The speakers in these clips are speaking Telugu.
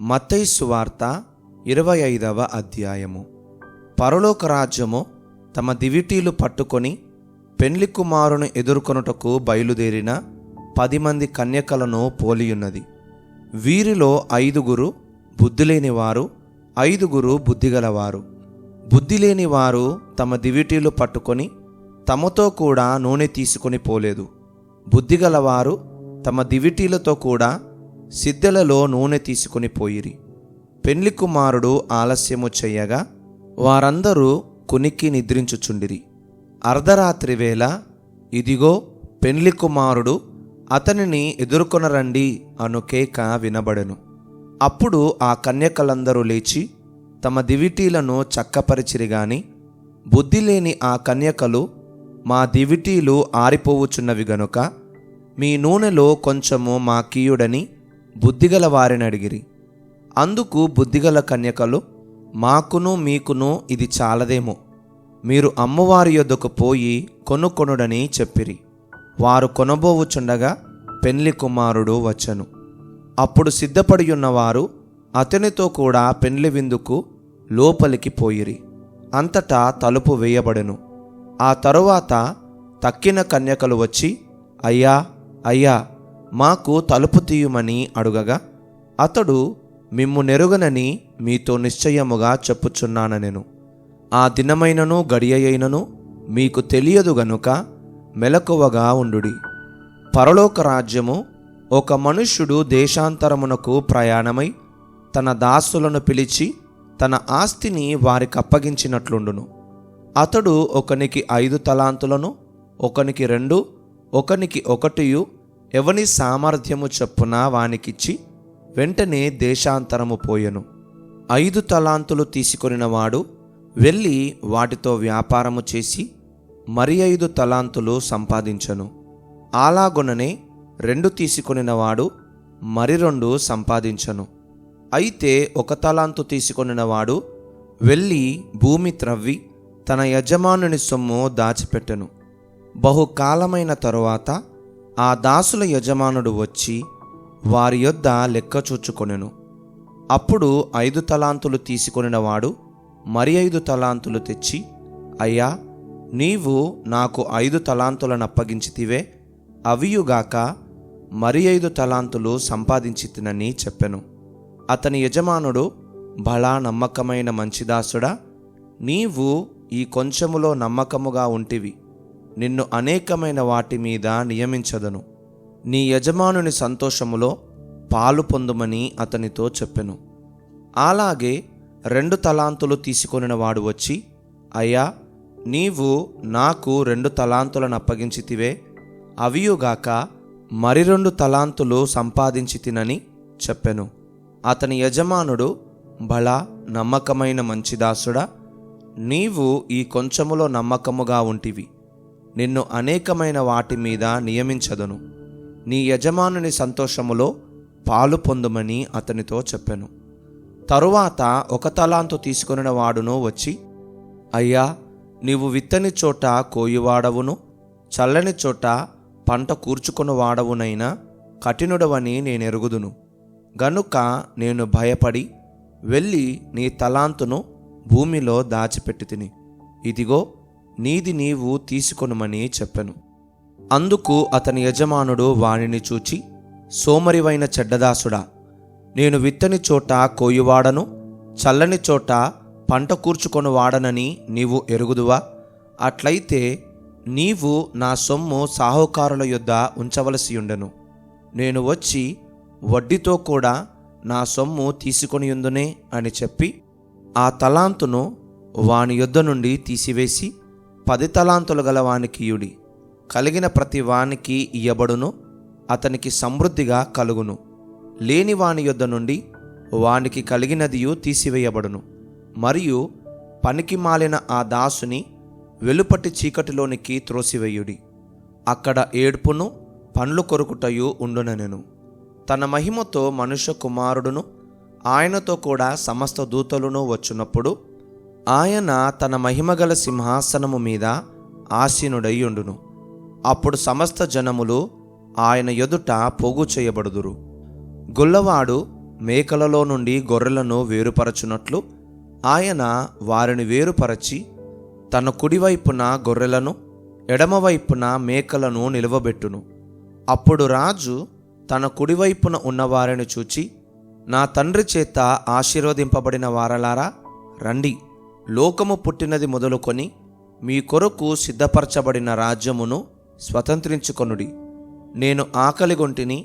మత్తయి సువార్త 25వ అధ్యాయము. పరలోక రాజ్యము తమ దివిటీలు పట్టుకొని పెండ్లి కుమారుని ఎదుర్కొనుటకు బయలుదేరిన 10 మంది కన్యకలను పోలియున్నది. వీరిలో 5 బుద్ధిలేనివారు, 5 బుద్ధిగలవారు. బుద్ధిలేనివారు తమ దివిటీలు పట్టుకొని తమతో కూడా నూనె తీసుకొని పోలేదు. బుద్ధిగలవారు తమ దివిటీలతో కూడా సిద్దెలలో నూనె తీసుకొని పోయిరి. పెండ్లి కుమారుడు ఆలస్యము చెయ్యగా వారందరూ కునికి నిద్రించుచుండిరి. అర్ధరాత్రి వేళ, ఇదిగో పెండ్లి కుమారుడు, అతనిని ఎదుర్కొనరండి అను కేక వినబడెను. అప్పుడు ఆ కన్యకలందరూ లేచి తమ దివిటీలను చక్కపరిచిరి గాని, బుద్ధిలేని ఆ కన్యకలు, మా దివిటీలు ఆరిపోవుచున్నవి గనుక మీ నూనెలో కొంచెము మాకీయుడని బుద్ధిగల వారిని అడిగిరి. అందుకు బుద్ధిగల కన్యకలు, మాకును మీకును ఇది చాలదేమో, మీరు అమ్మవారి యొద్దకు పోయి కొనుకొనుడని చెప్పిరి. వారు కొనబోవుచుండగా పెండ్లి కుమారుడు వచ్చెను. అప్పుడు సిద్ధపడి ఉన్నవారు అతనితో కూడా పెండ్లి విందుకు లోపలికి పోయిరి. అంతటా తలుపు వేయబడెను. ఆ తరువాత తక్కిన కన్యకలు వచ్చి, అయ్యా అయ్యా, మాకు తలుపు తీయుమని అడుగగా, అతడు, మిమ్ము నెరుగనని మీతో నిశ్చయముగా చెప్పుచున్నానెను. ఆ దినమైనను గడియయైనను మీకు తెలియదు గనుక మెలకువగా ఉండుడి. పరలోక రాజ్యము ఒక మనుష్యుడు దేశాంతరమునకు ప్రయాణమై తన దాసులను పిలిచి తన ఆస్తిని వారికి అప్పగించినట్లుండును. అతడు ఒకనికి 5 తలాంతులను, ఒకనికి 2, ఒకనికి 1 ఎవని సామర్థ్యము చొప్పున వానికిచ్చి వెంటనే దేశాంతరము పోయెను. 5 తలాంతులు తీసుకొనినవాడు వెళ్ళి వాటితో వ్యాపారము చేసి మరి 5 తలాంతులు సంపాదించెను. అలాగుననే 2 తీసుకొనినవాడు మరి 2 సంపాదించెను. అయితే 1 తలాంతు తీసుకొనినవాడు వెళ్ళి భూమి త్రవ్వి తన యజమానుని సొమ్ము దాచిపెట్టెను. బహుకాలమైన తరువాత ఆ దాసుల యజమానుడు వచ్చి వారి యొద్ద లెక్క చూచుకొనెను. అప్పుడు 5 తలాంతులు తీసుకొనినవాడు మరి 5 తలాంతులు తెచ్చి, అయ్యా, నీవు నాకు 5 తలాంతులను అప్పగించితివే, అవియుగాక మరి 5 తలాంతులు సంపాదించితినని చెప్పెను. అతని యజమానుడు, బలా నమ్మకమైన మంచిదాసుడా, నీవు ఈ కొంచెములో నమ్మకముగా ఉంటివి, నిన్ను అనేకమైన వాటి మీద నియమించదను, నీ యజమానుని సంతోషములో పాలు పొందుమని అతనితో చెప్పెను. అలాగే 2 తలాంతులు తీసుకొనిన వాడు వచ్చి, అయ్యా, నీవు నాకు 2 తలాంతులను అప్పగించితివే, అవియుగాక మరి 2 తలాంతులు సంపాదించితినని చెప్పెను. అతని యజమానుడు, బలా నమ్మకమైన మంచిదాసుడా, నీవు ఈ కొంచెములో నమ్మకముగా ఉంటివి, నిన్ను అనేకమైన వాటి మీద నియమించదను, నీ యజమానుని సంతోషములో పాలు పొందుమని అతనితో చెప్పెను. తరువాత 1 తలాంతు తీసుకొనిన వాడును వచ్చి, అయ్యా, నీవు విత్తని చోట కోయువాడవును, చల్లని చోట పంట కూర్చుకొని వాడవునైనా కఠినుడవని నేనెరుగుదును. గనుక నేను భయపడి వెళ్ళి నీ తలాంతును భూమిలో దాచిపెట్టితిని. ఇదిగో నీది నీవు తీసుకొనుమని చెప్పెను. అందుకు అతని యజమానుడు వానిని చూచి, సోమరివైన చెడ్డదాసుడా, నేను విత్తని చోట కోయువాడను, చల్లని చోట పంట కూర్చుకొని వాడనని నీవు ఎరుగుదువా? అట్లయితే నీవు నా సొమ్ము సాహుకారుల యొద్ద ఉంచవలసియుండెను. నేను వచ్చి వడ్డీతో కూడా నా సొమ్ము తీసుకొనియుందునే అని చెప్పి ఆ తలాంతును వాని యొద్ద నుండి తీసివేసి 10 తలాంతులు గల వానికి ఇయుడి. కలిగిన ప్రతి వానికి ఇయ్యబడును, అతనికి సమృద్ధిగా కలుగును. లేని వాని యొద్ద నుండి వానికి కలిగినదియు తీసివేయబడును. మరియు పనికి మాలిన ఆ దాసుని వెలుపటి చీకటిలోనికి త్రోసివేయుడి. అక్కడ ఏడ్పును పండ్లు కొరుకుటయు ఉండునెను. తన మహిమతో మనుష్య కుమారుడును ఆయనతో కూడా సమస్త దూతలును వచ్చునప్పుడు ఆయన తన మహిమగల సింహాసనము మీద ఆసీనుడై ఉండును. అప్పుడు సమస్త జనములు ఆయన ఎదుట పోగు చేయబడుదురు. గొల్లవాడు మేకలలో నుండి గొర్రెలను వేరుపరచునట్లు ఆయన వారిని వేరుపరచి తన కుడివైపున గొర్రెలను ఎడమవైపున మేకలను నిలువబెట్టును. అప్పుడు రాజు తన కుడివైపున ఉన్నవారిని చూచి, నా తండ్రి చేత ఆశీర్వదింపబడిన వారలారా, రండి, లోకము పుట్టినది మొదలుకొని మీ కొరకు సిద్ధపరచబడిన రాజ్యమును స్వతంత్రించుకొనుడి. నేను ఆకలిగొంటిని,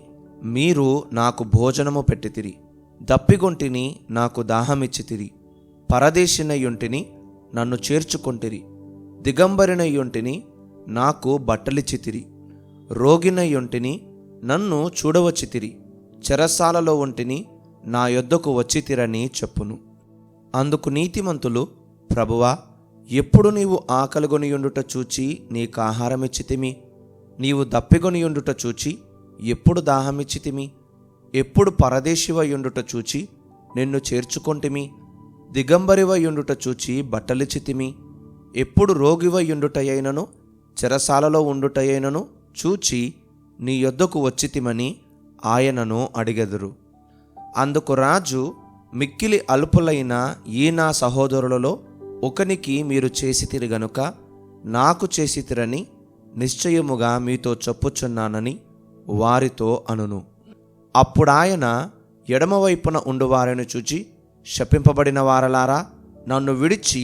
మీరు నాకు భోజనము పెట్టితిరి. దప్పిగొంటిని, నాకు దాహమిచ్చితిరి. పరదేశినయ్యుంటిని, నన్ను చేర్చుకొంటిరి. దిగంబరినయ్యుంటిని, నాకు బట్టలిచ్చితిరి. రోగినయ్యుంటిని, నన్ను చూడవచ్చితిరి. చెరసాలలో ఉంటిని, నా యొద్దకు వచ్చితిరని చెప్పును. అందుకు నీతిమంతులు, ప్రభువా, ఎప్పుడు నీవు ఆకలిగొనియుండుట చూచి నీకు ఆహారమిచ్చితిమి? నీవు దప్పిగొనియుండుట చూచి ఎప్పుడు దాహమిచ్చితిమి? ఎప్పుడు పరదేశివయుండుట చూచి నిన్ను చేర్చుకొంటిమి? దిగంబరివయుండుట చూచి బట్టలిచ్చితిమి? ఎప్పుడు రోగివయుండుటయైనను చెరసాలలో ఉండుటయైనను చూచి నీ యొద్దకు వచ్చితిమని ఆయనను అడిగెదరు. అందుకు రాజు, మిక్కిలి అల్పులైన ఈ నా సహోదరులలో ఒకనికి మీరు చేసితిరి గనుక నాకు చేసితిరని నిశ్చయముగా మీతో చెప్పుచున్నానని వారితో అనును. అప్పుడాయన ఎడమవైపున ఉండువారిని చూచి, శపింపబడిన వారలారా, నన్ను విడిచి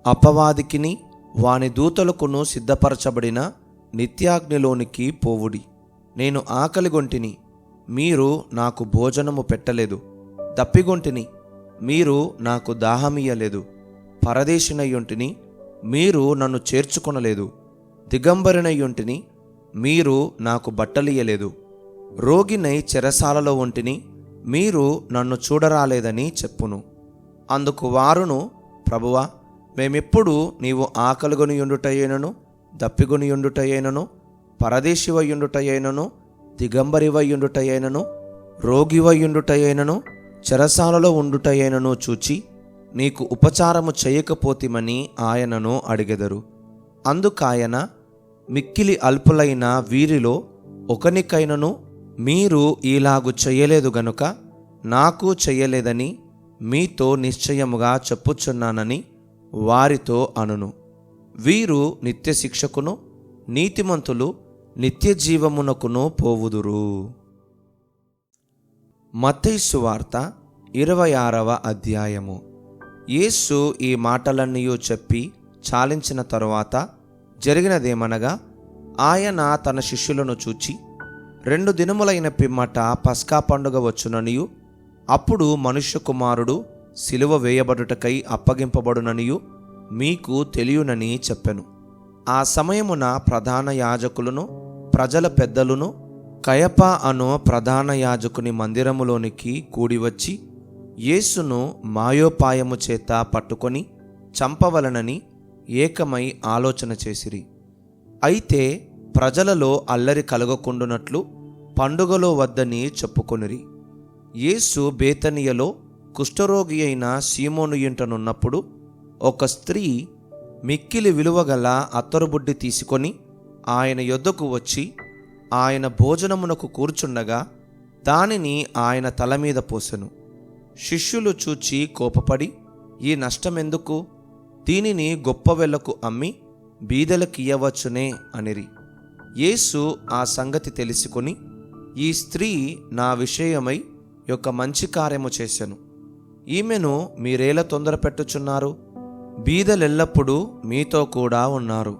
అపవాదికిని వాని దూతలకును సిద్ధపరచబడిన నిత్యాగ్నిలోనికి పోవుడి. నేను ఆకలిగొంటిని, మీరు నాకు భోజనము పెట్టలేదు. దప్పిగొంటిని, మీరు నాకు దాహమియ్యలేదు. పరదేశినయ్యుంటిని, మీరు నన్ను చేర్చుకొనలేదు. దిగంబరినయ్యుంటిని, మీరు నాకు బట్టలియ్యలేదు. రోగినై చెరసాలలో ఉంటిని, మీరు నన్ను చూడరాలేదని చెప్పును. అందుకు వారును, ప్రభువా, మేమెప్పుడు నీవు ఆకలిగొనియుండుటయేనను, దప్పిగొనియుండుటయేనను, పరదేశివయుండుటయేనను, దిగంబరివయుండుటయేనను, రోగివయుండుటయేనను, చెరసాలలో ఉండుటయేనను చూచి నీకు ఉపచారము చేయకపోతిమని ఆయనను అడిగెదరు. అందుకాయన, మిక్కిలి అల్పులైన వీరిలో ఒకనికైనను మీరు ఈలాగు చెయ్యలేదు గనుక నాకు చెయ్యలేదని మీతో నిశ్చయముగా చెప్పుచున్నానని వారితో అనును. వీరు నిత్య శిక్షకును, నీతిమంతులు నిత్య జీవమునకును పోవుదురు. మత్తయి సువార్త 26వ అధ్యాయము. యేసు ఈ మాటలన్నీ చెప్పి చాలించిన తరువాత జరిగినదేమనగా, ఆయన తన శిష్యులను చూచి, 2 దినములైన పిమ్మట పస్కా పండుగ వచ్చుననియు, అప్పుడు మనుష్య కుమారుడు సిలువ వేయబడుటకై అప్పగింపబడుననియు మీకు తెలియనని చెప్పెను. ఆ సమయమున ప్రధాన యాజకులను ప్రజల పెద్దలను కయప అను ప్రధాన యాజకుని మందిరములోనికి కూడివచ్చి యేసును మాయోపాయము చేత పట్టుకొని చంపవలనని ఏకమై ఆలోచన చేసిరి. అయితే ప్రజలలో అల్లరి కలగకుండునట్లు పండుగలో వద్దని చెప్పుకొనిరి. యేసు బేతనియలో కుష్ఠరోగి అయిన సీమోను ఇంటనున్నప్పుడు ఒక స్త్రీ మిక్కిలి విలువగల అత్తరుబుడ్డి తీసుకొని ఆయన యొద్దకు వచ్చి ఆయన భోజనమునకు కూర్చుండగా దానిని ఆయన తల మీద పోసెను. శిష్యులు చూచి కోపపడి, ఈ నష్టమెందుకు? దీనిని గొప్ప వెలకు అమ్మి బీదలకియ్యవచ్చునే అనిరి. యేసు ఆ సంగతి తెలుసుకొని, ఈ స్త్రీ నా విషయమై యొక్క మంచి కార్యము చేసెను. ఈమెను మీరేలా తొందర పెట్టుచున్నారు? బీదలెల్లప్పుడూ మీతో కూడా ఉన్నారు,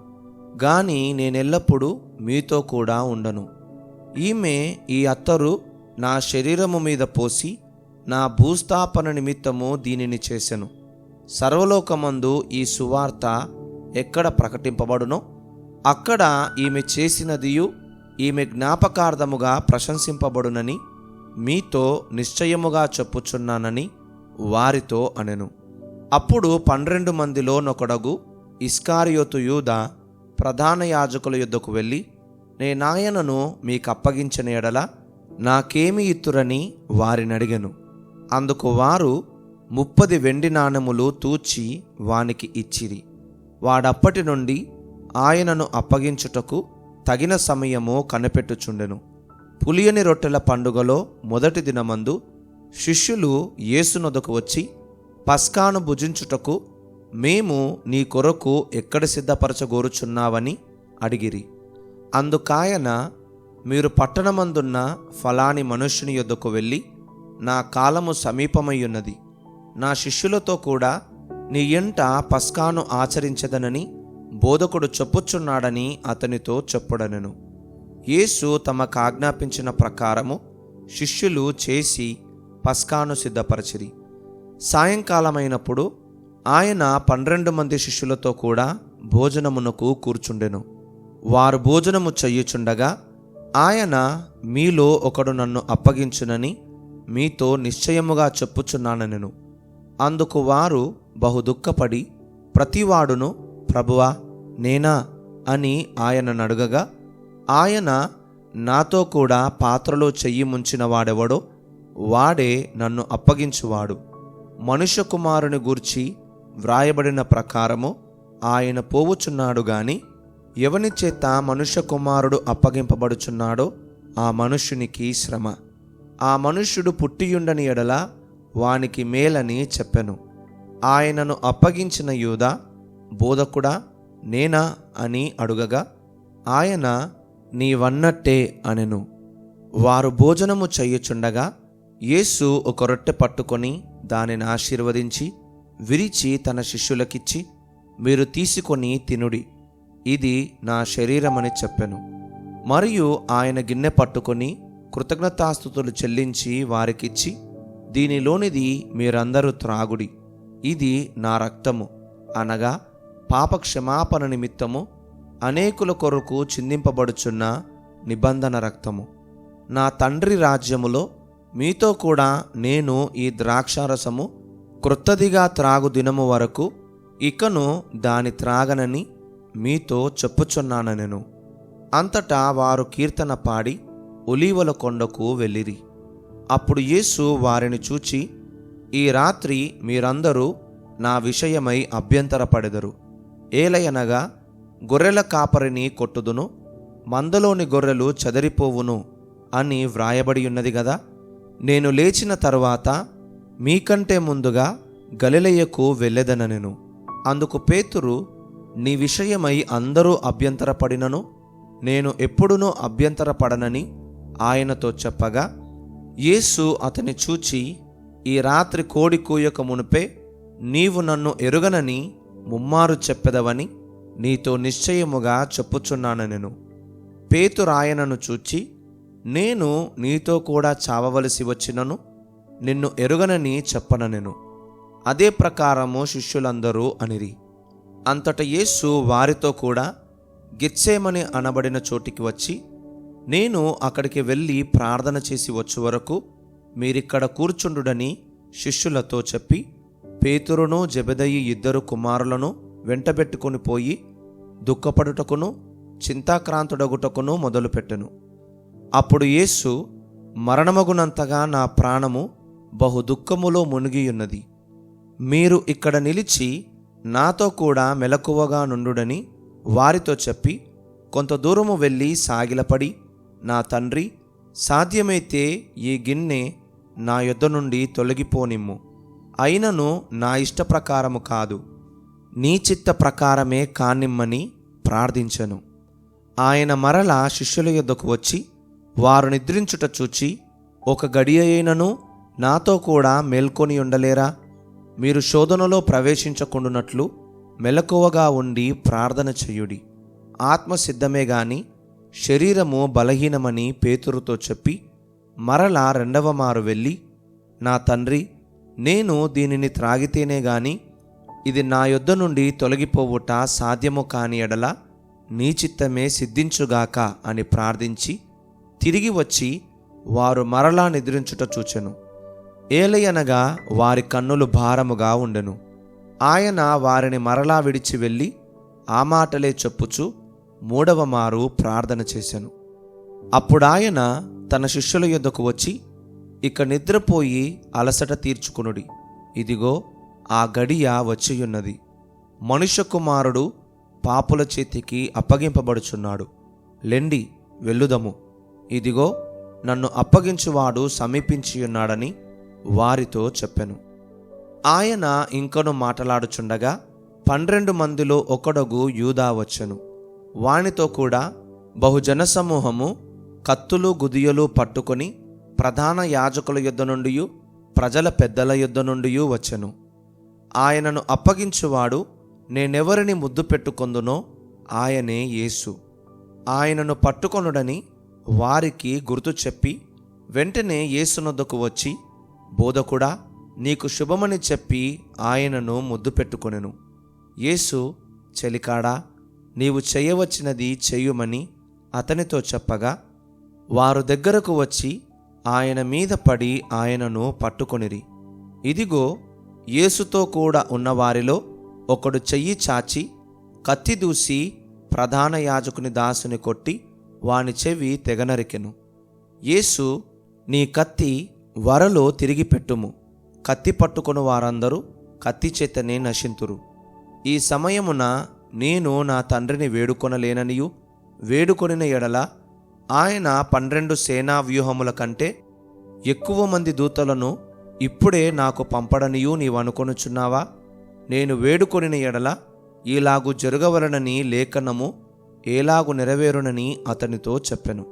గాని నేనెల్లప్పుడూ మీతో కూడా ఉండను. ఈమె ఈ అత్తరు నా శరీరము మీద పోసి నా భూస్థాపన నిమిత్తము దీనిని చేసెను. సర్వలోకమందు ఈ సువార్త ఎక్కడ ప్రకటింపబడునో అక్కడ ఈమె చేసినదియు ఈమె జ్ఞాపకార్థముగా ప్రశంసింపబడునని మీతో నిశ్చయముగా చెప్పుచున్నానని వారితో అనెను. అప్పుడు 12 మందిలో నొకడగు ఇస్కారియోతు యూదా ప్రధాన యాజకుల యొద్దకు వెళ్ళి, నేనాయనను మీకు అప్పగించిన ఎడల నాకేమి ఇత్తురని వారినడిగెను. అందుకు వారు 30 వెండి నాణెములు తూచి వానికి ఇచ్చిరి. వాడప్పటి నుండి ఆయనను అప్పగించుటకు తగిన సమయము కనిపెట్టుచుండెను. పులియని రొట్టెల పండుగలో మొదటి దినమందు శిష్యులు యేసునొద్దకు వచ్చి, పస్కాను భుజించుటకు మేము నీ కొరకు ఎక్కడ సిద్ధపరచగోరుచున్నావని అడిగిరి. అందుకాయన, మీరు పట్టణమందున్న ఫలాని మనుష్యుని యొద్దకు వెళ్ళి, నా కాలము సమీపమయ్యున్నది, నా శిష్యులతో కూడా నీ ఇంట పస్కాను ఆచరించదనని బోధకుడు చెప్పుచున్నాడని అతనితో చెప్పుడనెను. యేసు తమకు ఆజ్ఞాపించిన ప్రకారము శిష్యులు చేసి పస్కాను సిద్ధపరచిరి. సాయంకాలమైనప్పుడు ఆయన 12 మంది శిష్యులతో కూడా భోజనమునకు కూర్చుండెను. వారు భోజనము చెయ్యుచుండగా ఆయన, మీలో ఒకడు నన్ను అప్పగించునని మీతో నిశ్చయముగా చెప్పుచున్నానెను. అందుకు వారు బహు దుఃఖపడి, ప్రతివాడును, ప్రభువా, నేనా అని ఆయనను అడగగా, ఆయన, నాతో కూడా పాత్రలో చెయ్యి ముంచిన వాడెవడో వాడే నన్ను అప్పగించువాడు. మనుష్య కుమారుని గూర్చి వ్రాయబడిన ప్రకారము ఆయన పోవుచున్నాడు గాని, ఎవని చేత మనుష్య కుమారుడు అప్పగింపబడుచున్నాడో ఆ మనుష్యునికి శ్రమ. ఆ మనుష్యుడు పుట్టియుండని ఎడల వానికి మేలని చెప్పెను. ఆయనను అప్పగించిన యూదా, బోధకుడా, నేనా అని అడుగగా ఆయన, నీవన్నట్టే అనెను. వారు భోజనము చెయ్యుచుండగా యేసు ఒక రొట్టె పట్టుకొని దానిని ఆశీర్వదించి విరిచి తన శిష్యులకిచ్చి, మీరు తీసుకొని తినుడి, ఇది నా శరీరమని చెప్పెను. మరియు ఆయన గిన్నె పట్టుకొని కృతజ్ఞతాస్తుతులు చెల్లించి వారికిచ్చి, దీనిలోనిది మీరందరూ త్రాగుడి, ఇది నా రక్తము, అనగా పాప క్షమాపణ నిమిత్తము అనేకుల కొరకు చిందింపబడుచున్న నిబంధన రక్తము. నా తండ్రి రాజ్యములో మీతో కూడా నేను ఈ ద్రాక్షారసము క్రొత్తదిగా త్రాగు దినము వరకు ఇకను దాని త్రాగనని మీతో చెప్పుచున్నానెను. అంతటా వారు కీర్తన పాడి ఒలీవల కొండకు వెళ్ళిరి. అప్పుడు యేసు వారిని చూచి, ఈ రాత్రి మీరందరూ నా విషయమై అభ్యంతరపడెదరు. ఏలయనగా గొర్రెల కాపరిని కొట్టుదును, మందలోని గొర్రెలు చెదరిపోవును అని వ్రాయబడి ఉన్నది గదా. నేను లేచిన తరువాత మీకంటే ముందుగా గలిలయకు వెళ్ళెదనెను. అందుకు పేతురు, నీ విషయమై అందరూ అభ్యంతరపడినను నేను ఎప్పుడునూ అభ్యంతరపడనని ఆయనతో చెప్పగా, యేసు అతని చూచి, ఈ రాత్రి కోడి కూయక మునుపే నీవు నన్ను ఎరుగనని ముమ్మారు చెప్పెదవని నీతో నిశ్చయముగా చెప్పుచున్నానెను. పేతురు ఆయనను చూచి, నేను నీతో కూడా చావవలసి వచ్చినను నిన్ను ఎరుగనని చెప్పననెను. అదే ప్రకారము శిష్యులందరూ అనిరి. అంతట యేసు వారితో కూడా గెత్సేమని అనబడిన చోటికి వచ్చి, నేను అక్కడికి వెళ్ళి ప్రార్థన చేసి వచ్చు వరకు మీరిక్కడ కూర్చుండుడని శిష్యులతో చెప్పి, పేతురును జెబెదయి 2 కుమారులను వెంటబెట్టుకుని పోయి దుఃఖపడుటకును చింతాక్రాంతుడగుటకును మొదలుపెట్టెను. అప్పుడు యేసు, మరణమగునంతగా నా ప్రాణము బహు దుఃఖములో మునిగియున్నది. మీరు ఇక్కడ నిలిచి నాతో కూడా మెలకువగా నుండుడని వారితో చెప్పి కొంత దూరము వెళ్ళి సాగిలపడి, నా తండ్రి, సాధ్యమైతే ఈ గిన్నె నా యొద్ద నుండి తొలగిపోనిమ్ము, అయినను నా ఇష్టప్రకారము కాదు, నీ చిత్త ప్రకారమే కానిమ్మని ప్రార్థించెను. ఆయన మరలా శిష్యుల యొద్దకు వచ్చి వారు నిద్రించుట చూచి, ఒక గడియైనను నాతో కూడా మేల్కొని ఉండలేరా? మీరు శోధనలో ప్రవేశించకుండునట్లు మెలకువగా ఉండి ప్రార్థన చెయ్యుడి. ఆత్మ సిద్ధమే గాని శరీరము బలహీనమని పేతురుతో చెప్పి మరలా 2వ మారు వెళ్ళి, నా తండ్రి, నేను దీనిని త్రాగితేనే గాని ఇది నా యొద్ద నుండి తొలగిపోవుట సాధ్యము కాని ఎడల నీ చిత్తమే సిద్ధించుగాక అని ప్రార్థించి తిరిగి వచ్చి వారు మరలా నిద్రించుట చూచెను. ఏలయనగా వారి కన్నులు భారముగా ఉండెను. ఆయన వారిని మరలా విడిచి వెళ్ళి ఆ మాటలే చెప్పుచు 3వ మారు ప్రార్థన చేసెను. అప్పుడాయన తన శిష్యుల యొద్దకు వచ్చి, ఇక నిద్రపోయి అలసట తీర్చుకునుడి, ఇదిగో ఆ గడియ వచ్చియున్నది, మనుష్య కుమారుడు పాపుల చేతికి అప్పగింపబడుచున్నాడు, లెండి వెళ్ళుదము, ఇదిగో నన్ను అప్పగించువాడు సమీపించియున్నాడని వారితో చెప్పెను. ఆయన ఇంకను మాటలాడుచుండగా 12 మందిలో ఒకడగు యూదా వచ్చెను. వానితో కూడా బహుజనసమూహము కత్తులు గుదియలు పట్టుకొని ప్రధాన యాజకుల యొద్ద నుండి ప్రజల పెద్దల యొద్ద నుండి వచ్చెను. ఆయనను అప్పగించువాడు నేనెవరిని ముద్దు పెట్టుకొందునో ఆయనే యేసు. ఆయనను పట్టుకొనుడని వారికి గుర్తు చెప్పి వెంటనే యేసునొద్దకు వచ్చి, బోధకుడా, నీకు శుభమని చెప్పి ఆయనను ముద్దు పెట్టుకొనెను. యేసు, చెలికాడా, నీవు చేయవచ్చినది చెయ్యుమని అతనితో చెప్పగా, వారు దగ్గరకు వచ్చి ఆయన మీద పడి ఆయనను పట్టుకొనిరి. ఇదిగో, యేసుతో కూడా ఉన్నవారిలో ఒకడు చెయ్యి చాచి కత్తి దూసి ప్రధాన యాజకుని దాసుని కొట్టి వాని చెవి తెగనరికెను. యేసు, నీ కత్తి వరలో తిరిగి పెట్టుము. కత్తి పట్టుకొను వారందరూ కత్తి చేతనే నశింతురు. ఈ సమయమున నేను నా తండ్రిని వేడుకొనలేననియు, వేడుకొనిన ఎడల ఆయన 12 సేనా వ్యూహముల కంటే ఎక్కువ మంది దూతలను ఇప్పుడే నాకు పంపడనియు నీవనుకొనుచున్నావా? నేను వేడుకొనిన ఎడల ఈలాగు జరగవలనని లేఖనము ఏలాగు నెరవేరునని అతనితో చెప్పెను.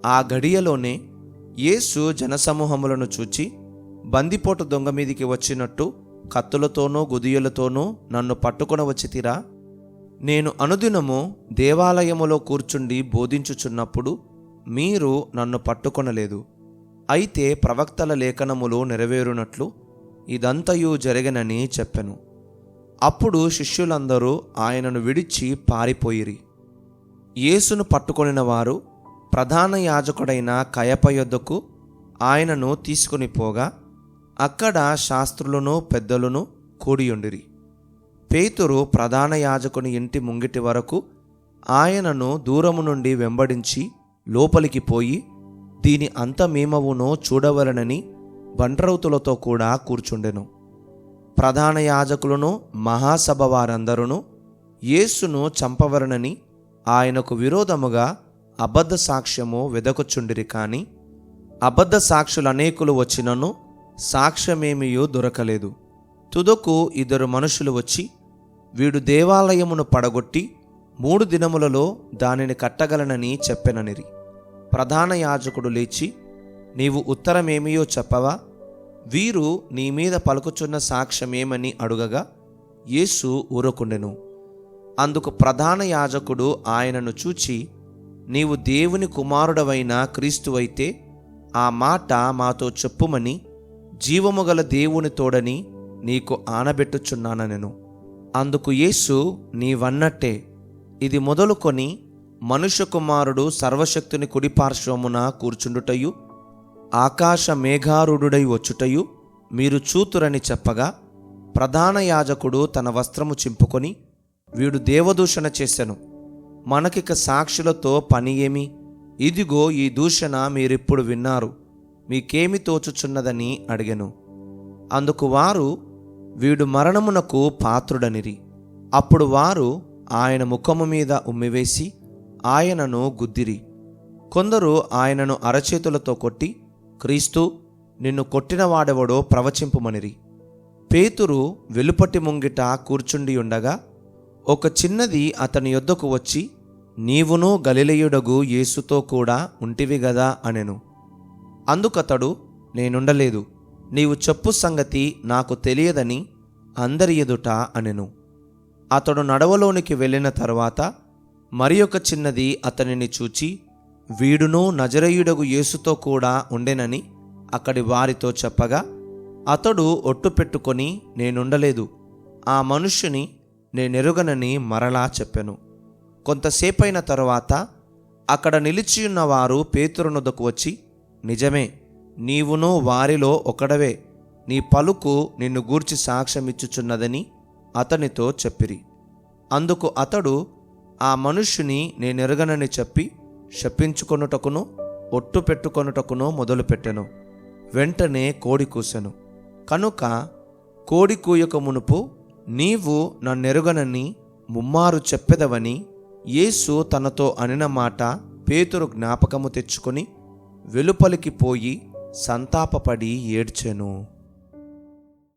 ఆ గడియలోనే యేసు జనసమూహములను చూచి, బందిపోటు దొంగ మీదికి వచ్చినట్టు కత్తులతోనూ గుదియలతోనూ నన్ను పట్టుకొన వచ్చితిరా? నేను అనుదినము దేవాలయములో కూర్చుండి బోధించుచున్నప్పుడు మీరు నన్ను పట్టుకొనలేదు. అయితే ప్రవక్తల లేఖనములు నెరవేరునట్లు ఇదంతయు జరిగనని చెప్పెను. అప్పుడు శిష్యులందరూ ఆయనను విడిచి పారిపోయిరి. యేసును పట్టుకొనిన వారు ప్రధాన యాజకుడైన కయప యొద్దకు ఆయనను తీసుకుని పోగా, అక్కడ శాస్త్రులను పెద్దలను కూడియుండిరి. పేతురు ప్రధాన యాజకుని ఇంటి ముంగిటి వరకు ఆయనను దూరము నుండి వెంబడించి లోపలికి పోయి, దీని అంతమేమవునో చూడవలనని బంట్రౌతులతో కూడా కూర్చుండెను. ప్రధాన యాజకులను మహాసభ వారందరూ యేసును చంపవలనని ఆయనకు విరోధముగా అబద్ధ సాక్ష్యము వెదకుచుండిరి. కాని అబద్ధ సాక్షులు అనేకులు వచ్చినను సాక్ష్యమేమియూ దొరకలేదు. తుదకు 2 మనుషులు వచ్చి, వీడు దేవాలయమును పడగొట్టి 3 దినములలో దానిని కట్టగలనని చెప్పెననిరి. ప్రధాన యాజకుడు లేచి, నీవు ఉత్తరమేమియో చెప్పవా? వీరు నీ మీద పలుకుచున్న సాక్ష్యమేమని అడుగగా యేసు ఊరకుండెను. అందుకు ప్రధాన యాజకుడు ఆయనను చూచి, నీవు దేవుని కుమారుడవైన క్రీస్తువైతే ఆ మాట మాతో చెప్పుమని జీవము గల దేవుని తోడని నీకు ఆనబెట్టుచున్నానెను. అందుకు యేసు, నీవన్నట్టే, ఇది మొదలుకొని మనుష్య కుమారుడు సర్వశక్తుని కుడిపార్శ్వమున కూర్చుండుటయు ఆకాశ మేఘారూఢుడై వచ్చుటయు మీరు చూతురని చెప్పగా, ప్రధాన యాజకుడు తన వస్త్రము చింపుకొని, వీడు దేవదూషణ చేసెను, మనకిక సాక్షులతో పని ఏమి? ఇదిగో ఈ దూషణ మీరిప్పుడు విన్నారు, మీకేమి తోచుచున్నదని అడిగెను. అందుకు వారు, వీడు మరణమునకు పాత్రుడనిరి. అప్పుడు వారు ఆయన ముఖము మీద ఉమ్మివేసి ఆయనను గుద్దిరి. కొందరు ఆయనను అరచేతులతో కొట్టి, క్రీస్తు, నిన్ను కొట్టినవాడెవడో ప్రవచింపుమనిరి. పేతురు వెలుపటి ముంగిట కూర్చుండి ఉండగా ఒక చిన్నది అతని యొద్దకు వచ్చి, నీవును గలిలయుడగు యేసుతో కూడా ఉంటివి గదా అనెను. అందుకతడు, నేనుండలేదు, నీవు చెప్పు సంగతి నాకు తెలియదని అందరి ఎదుట అనెను. అతడు నడవలోనికి వెళ్ళిన తరువాత మరి ఒక చిన్నది అతనిని చూచి, వీడును నజరేయుడగు యేసుతో కూడా ఉండెనని అక్కడి వారితో చెప్పగా, అతడు ఒట్టు పెట్టుకొని, నేనుండలేదు, ఆ మనుష్యుని నేనెరుగనని మరలా చెప్పెను. కొంతసేపైన తరువాత అక్కడ నిలిచియున్న వారు పేతురునొద్దకు వచ్చి, నిజమే, నీవును వారిలో ఒకడవే, నీ పలుకు నిన్ను గూర్చి సాక్ష్యమిచ్చుచున్నదని అతనితో చెప్పిరి. అందుకు అతడు ఆ మనుష్యుని నేనెరుగనని చెప్పి శపించుకొనుటకును ఒట్టు పెట్టుకొనుటకును మొదలుపెట్టెను. వెంటనే కోడి కూసెను. కనుక కోడి కూయక మునుపు నీవు నన్నెరుగనని ముమ్మారు చెప్పెదవని యేసు తనతో అనిన మాట పేతురు జ్ఞాపకము తెచ్చుకొని వెలుపలికి పోయి సంతాపపడి ఏడ్చెను.